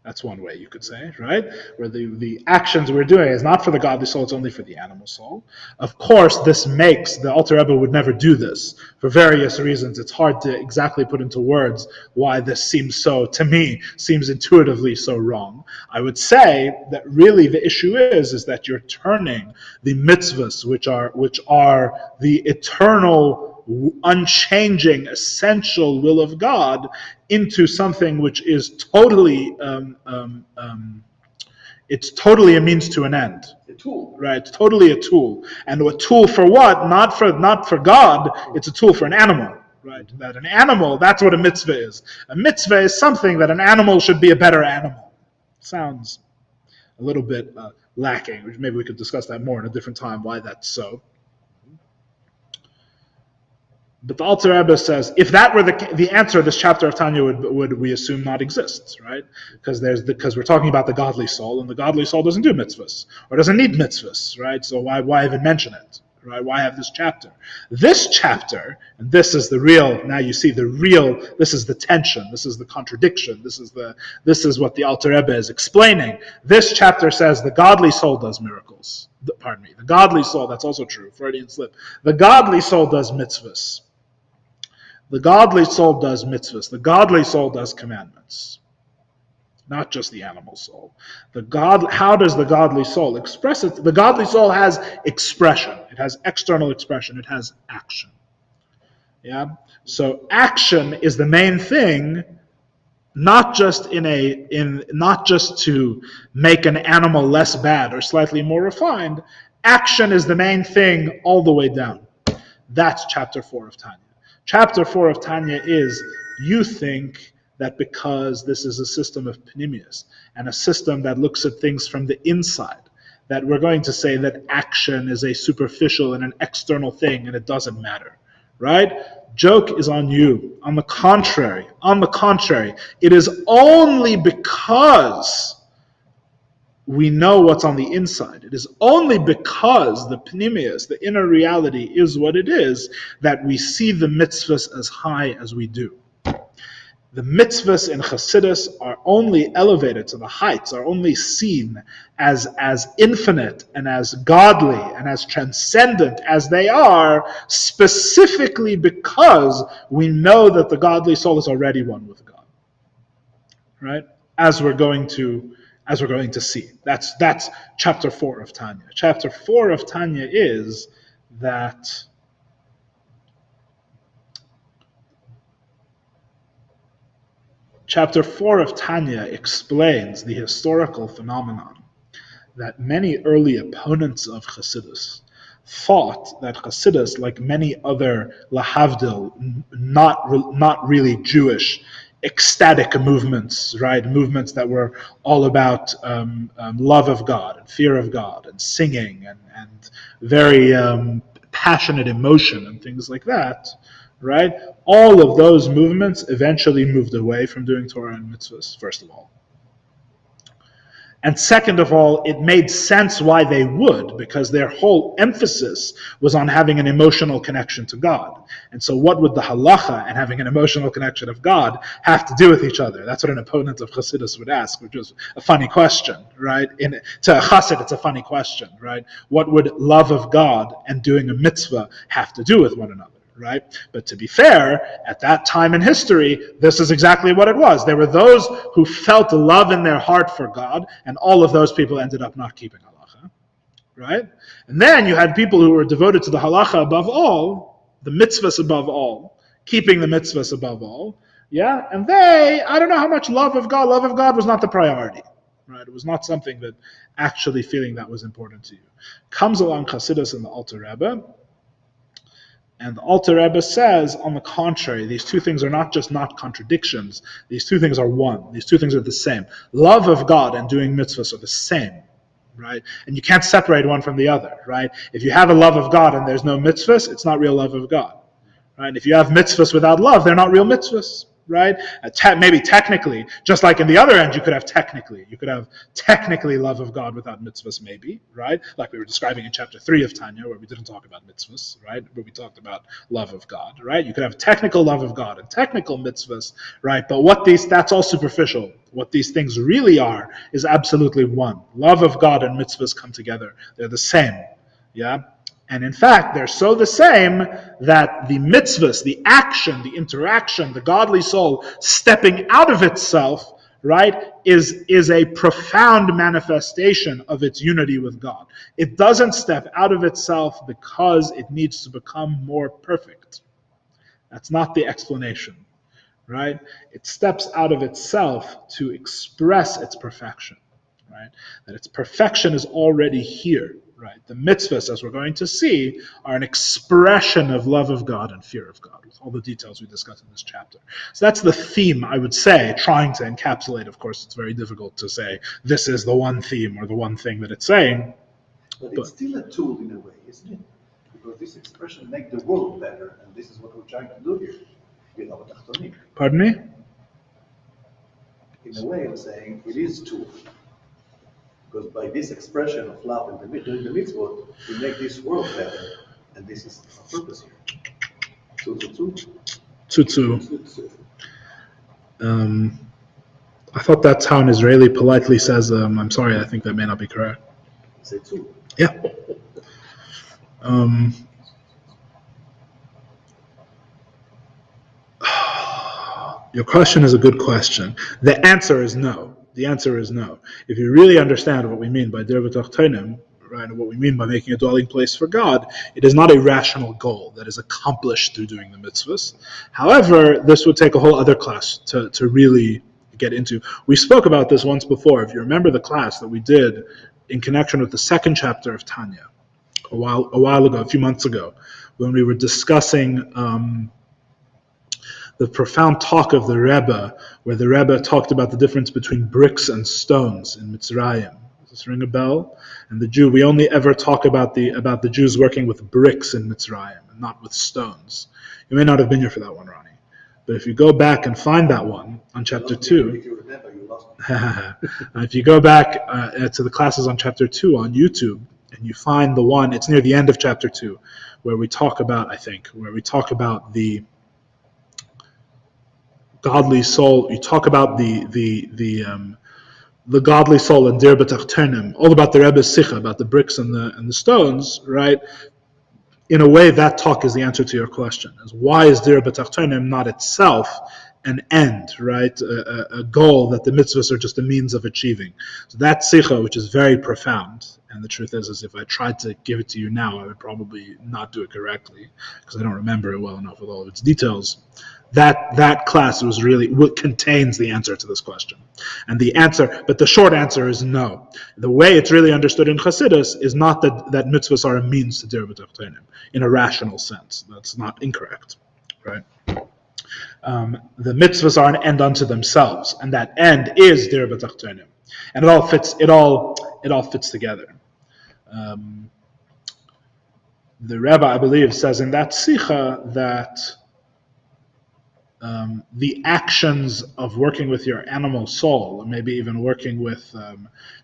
That's one way you could say, right? Where the actions we're doing is not for the godly soul, it's only for the animal soul. Of course, this makes, the Alter Rebbe would never do this for various reasons. It's hard to exactly put into words why this seems so, to me, seems intuitively so wrong. I would say that really the issue is that you're turning the mitzvahs, which are the eternal, unchanging, essential will of God, into something which is totally, it's totally a means to an end. A tool. Right, totally a tool. And a tool for what? Not for God, it's a tool for an animal. Right, that an animal, that's what a mitzvah is. A mitzvah is something that an animal should be a better animal. Sounds a little bit lacking, which maybe we could discuss that more in a different time, why that's so. But the Alter Rebbe says, if that were the answer, this chapter of Tanya would we assume not exists, right? Because we're talking about the godly soul, and the godly soul doesn't do mitzvahs, or doesn't need mitzvahs, right? So why even mention it, right? Why have this chapter? This chapter, and this is the real, now you see the real, this is the tension, this is the contradiction, this is what the Alter Rebbe is explaining. This chapter says the godly soul does miracles. The godly soul, that's also true, Freudian slip. The godly soul does mitzvahs. The godly soul does mitzvahs. The godly soul does commandments. Not just the animal soul. How does the godly soul express it? The godly soul has expression. It has external expression. It has action. Yeah? So action is the main thing, not just to make an animal less bad or slightly more refined. Action is the main thing all the way down. That's chapter 4 of Tanya. Chapter 4 of Tanya is, you think that because this is a system of Pnimius, and a system that looks at things from the inside, that we're going to say that action is a superficial and an external thing, and it doesn't matter, right? Joke is on you. On the contrary, it is only because we know what's on the inside. It is only because the pnimius, the inner reality, is what it is, that we see the mitzvahs as high as we do. the mitzvahs in Chassidus are only elevated to the heights, are only seen as infinite and as godly and as transcendent as they are, specifically because we know that the godly soul is already one with God. Right? As we're going to see. That's chapter 4 of Tanya. Chapter 4 of Tanya is that Chapter 4 of Tanya explains the historical phenomenon that many early opponents of Chassidus thought that Chassidus, like many other lahavdil, not really Jewish, ecstatic movements, right? Movements that were all about love of God and fear of God and singing and very passionate emotion and things like that, right? All of those movements eventually moved away from doing Torah and mitzvahs, first of all. And second of all, it made sense why they would, because their whole emphasis was on having an emotional connection to God. And so what would the halacha and having an emotional connection of God have to do with each other? That's what an opponent of Chassidus would ask, which was a funny question, right? To a Chassid, it's a funny question, right? What would love of God and doing a mitzvah have to do with one another? Right? But to be fair, at that time in history, this is exactly what it was. There were those who felt love in their heart for God, and all of those people ended up not keeping halacha. Right? And then you had people who were devoted to the halacha above all, the mitzvahs above all, keeping the mitzvahs above all. Yeah? And I don't know how much love of God was not the priority. Right? It was not something that actually feeling that was important to you. Comes along Chassidus and the Alter Rebbe, and the Alter Rebbe says, on the contrary, these two things are not contradictions. These two things are one. These two things are the same. Love of God and doing mitzvahs are the same, right? And you can't separate one from the other, right? If you have a love of God and there's no mitzvahs, it's not real love of God, right? If you have mitzvahs without love, they're not real mitzvahs, right? Maybe technically, just like in the other end, you could have technically love of God without mitzvahs, maybe, right? Like we were describing in chapter 3 of Tanya, where we didn't talk about mitzvahs, right? Where we talked about love of God, right? You could have technical love of God and technical mitzvahs, right? But that's all superficial. What these things really are is absolutely one. Love of God and mitzvahs come together. They're the same, yeah? And in fact, they're so the same that the mitzvahs, the action, the interaction, the godly soul stepping out of itself, right, is a profound manifestation of its unity with God. It doesn't step out of itself because it needs to become more perfect. That's not the explanation, right? It steps out of itself to express its perfection, right? That its perfection is already here. Right. The mitzvahs, as we're going to see, are an expression of love of God and fear of God, with all the details we discussed in this chapter. So that's the theme, I would say, trying to encapsulate. Of course, it's very difficult to say this is the one theme or the one thing that it's saying. But it's still a tool in a way, isn't it? Because this expression makes the world better, and this is what we're trying to do here. Pardon me? In a way, I'm saying it is a tool. Because by this expression of love and doing the mitzvot, we make this world better. And this is our purpose here. Tutsu. I thought that's how an Israeli politely says, I'm sorry, I think that may not be correct. Say tzu. Yeah. Your question is a good question. The answer is no. The answer is no. If you really understand what we mean by dir v'tachtenim, right, and what we mean by making a dwelling place for God, it is not a rational goal that is accomplished through doing the mitzvahs. However, this would take a whole other class to really get into. We spoke about this once before. If you remember the class that we did in connection with the second chapter of Tanya, a while ago, a few months ago, when we were discussing the profound talk of the Rebbe, where the Rebbe talked about the difference between bricks and stones in Mitzrayim. Does this ring a bell? And the Jew, we only ever talk about the Jews working with bricks in Mitzrayim, and not with stones. You may not have been here for that one, Ronnie. But if you go back and find that one on chapter 2, If you remember, you lost it. if you go back to the classes on chapter 2 on YouTube, and you find the one, it's near the end of chapter 2, where we talk about the godly soul. You talk about the godly soul and dir b'tachtenim, all about the Rebbe's sicha, about the bricks and the stones, right? In a way, that talk is the answer to your question: is why is dir b'tachtenim not itself an end, right? A goal that the mitzvahs are just a means of achieving. So that sicha, which is very profound, and the truth is if I tried to give it to you now, I would probably not do it correctly because I don't remember it well enough with all of its details. That class was really what contains the answer to this question. And the answer, but the short answer is no. The way it's really understood in Chassidus is not that mitzvahs are a means to dir b'tachtenim in a rational sense. That's not incorrect, right? The mitzvahs are an end unto themselves, and that end is dir b'tachtenim, and it all fits. It all fits together. The Rebbe, I believe, says in that sicha that the actions of working with your animal soul, or maybe even working with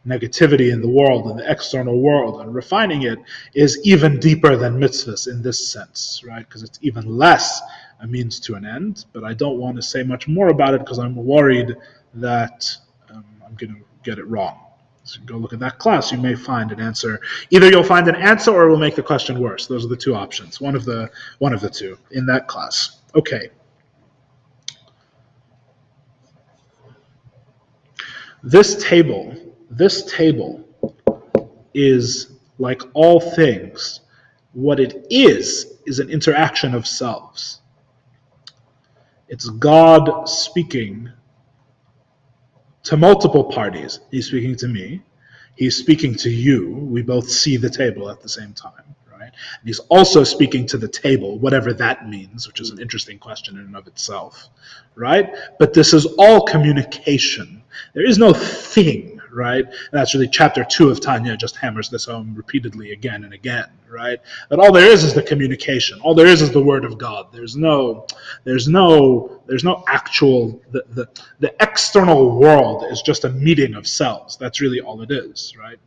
negativity in the world, in the external world, and refining it, is even deeper than mitzvahs in this sense, right? Because it's even less a means to an end. But I don't want to say much more about it because I'm worried that I'm going to get it wrong. So go look at that class. You may find an answer. Either you'll find an answer, or it will make the question worse. Those are the two options. One of the two in that class. Okay. This table is, like all things, what it is an interaction of selves. It's God speaking to multiple parties. He's speaking to me. He's speaking to you. We both see the table at the same time, right? And he's also speaking to the table, whatever that means, which is an interesting question in and of itself, right? But this is all communication. There is no thing, right? And that's really chapter 2 of Tanya just hammers this home repeatedly again and again, right? That all there is the communication. All there is the word of God. There's no actual, the external world is just a meeting of selves. That's really all it is, right?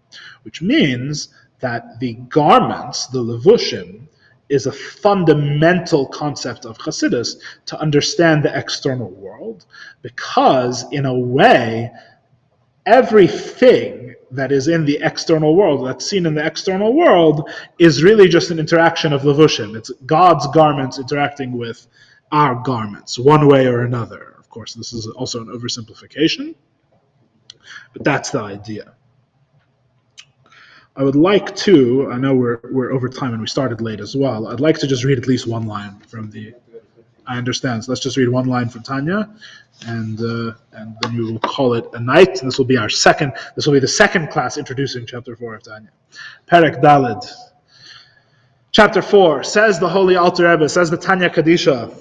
Which means that the garments, the levushim, is a fundamental concept of Chassidus to understand the external world, because in a way, everything that is in the external world, that's seen in the external world, is really just an interaction of levushim. It's God's garments interacting with our garments, one way or another. Of course, this is also an oversimplification, but that's the idea. I would like to, I know we're over time and we started late as well, I'd like to just read at least one line from I understand, so let's just read one line from Tanya, and then we will call it a night, and this will be the second class introducing chapter 4 of Tanya. Perek Daled. Chapter 4, says the Holy Alter Rebbe, says the Tanya Kadisha,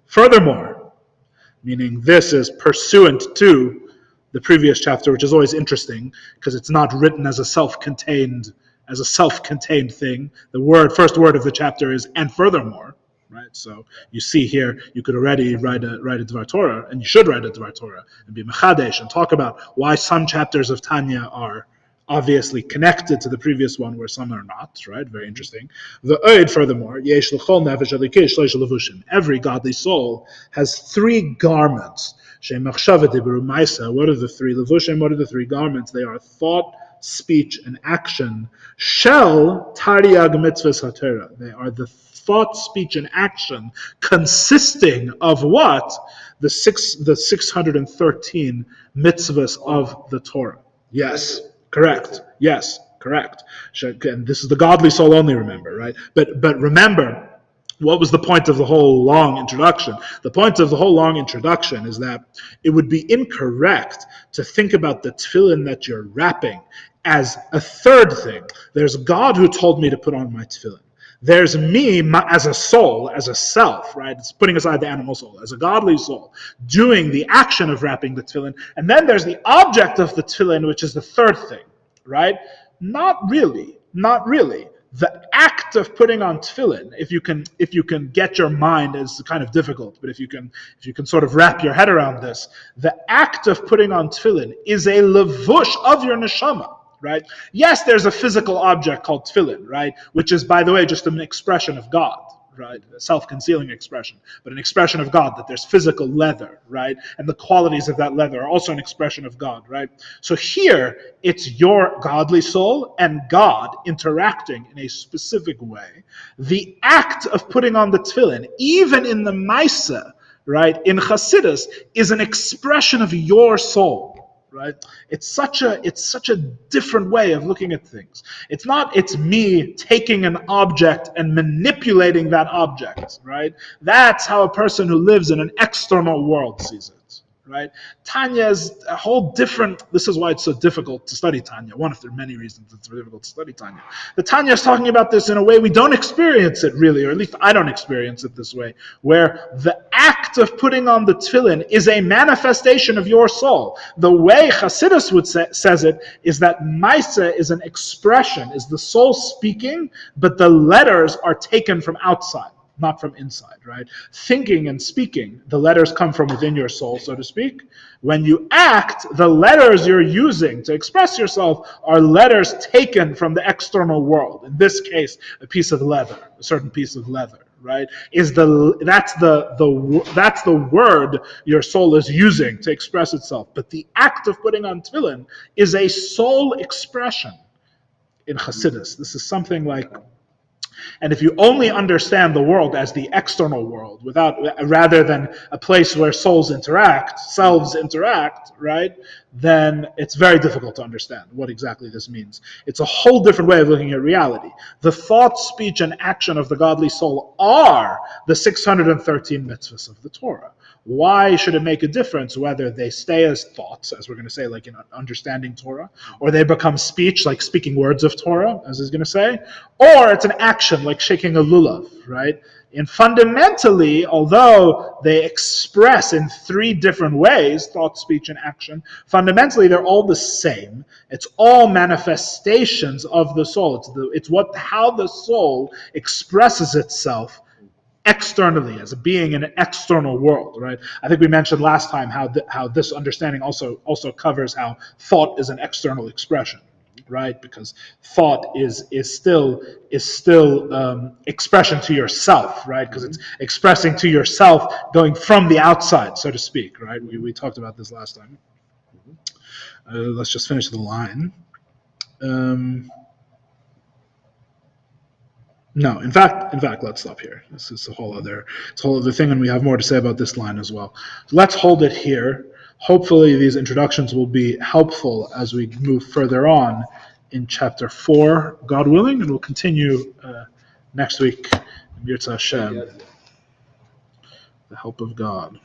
furthermore, meaning this is pursuant to the previous chapter, which is always interesting because it's not written as a self-contained thing. The first word of the chapter is "and furthermore," right? So you see here, you could already write a Dvar Torah, and you should write a Dvar Torah and be mechadesh and talk about why some chapters of Tanya are obviously connected to the previous one, where some are not, right? Very interesting. The Oid, furthermore, yesh l'chol nefesh alikei shleish levushim. Every godly soul has 3 garments. What are the 3 levushim? What are the 3 garments? They are thought, speech, and action. Shel tariag mitzvahs haTorah. They are the thought, speech, and action consisting of what? The 613 mitzvahs of the Torah. Yes, correct. Yes, correct. And this is the godly soul only, remember, right? But remember, what was the point of the whole long introduction? The point of the whole long introduction is that it would be incorrect to think about the tefillin that you're wrapping as a third thing. There's God who told me to put on my tefillin. There's me as a soul, as a self, right? It's putting aside the animal soul, as a godly soul, doing the action of wrapping the tefillin. And then there's the object of the tefillin, which is the third thing, right? Not really. The act of putting on tefillin, if you can get your mind, is kind of difficult, but if you can sort of wrap your head around this, the act of putting on tefillin is a levush of your neshama, right? Yes, there's a physical object called tefillin, right, which is, by the way, just an expression of God, right? A self-concealing expression, but an expression of God, that there's physical leather, right? And the qualities of that leather are also an expression of God, right? So here, it's your godly soul and God interacting in a specific way. The act of putting on the tefillin, even in the Maisa, right, in Chassidus, is an expression of your soul. Right? It's such a different way of looking at things. It's me taking an object and manipulating that object, right? That's how a person who lives in an external world sees it, right? Tanya is a whole different, this is why it's so difficult to study Tanya. One of the many reasons it's difficult to study Tanya. The Tanya is talking about this in a way we don't experience it really, or at least I don't experience it this way, where the act of putting on the tefillin is a manifestation of your soul. The way Chassidus says it is that Maisa is an expression, is the soul speaking, but the letters are taken from outside, not from inside, right? Thinking and speaking, the letters come from within your soul, so to speak. When you act, the letters you're using to express yourself are letters taken from the external world. In this case, a piece of leather, a certain piece of leather, right? That's the word your soul is using to express itself. But the act of putting on tefillin is a soul expression in Chassidus. This is something like, and if you only understand the world as the external world, rather than a place where selves interact, right, then it's very difficult to understand what exactly this means. It's a whole different way of looking at reality. The thought, speech, and action of the godly soul are the 613 mitzvahs of the Torah. Why should it make a difference whether they stay as thoughts, as we're going to say, like in understanding Torah, or they become speech, like speaking words of Torah, as he's going to say, or it's an action, like shaking a lulav, right? And fundamentally, although they express in three different ways, thought, speech, and action, fundamentally they're all the same. It's all manifestations of the soul. It's how the soul expresses itself externally, as a being in an external world, right? I think we mentioned last time how this understanding also covers how thought is an external expression, right? Because thought is still expression to yourself, right? Because it's expressing to yourself, going from the outside, so to speak, right? We talked about this last time. Let's just finish the line. No, in fact, let's stop here. This is a whole other thing, and we have more to say about this line as well. So let's hold it here. Hopefully, these introductions will be helpful as we move further on in chapter 4, God willing, and we'll continue next week. Yirtzeh Hashem, the help of God.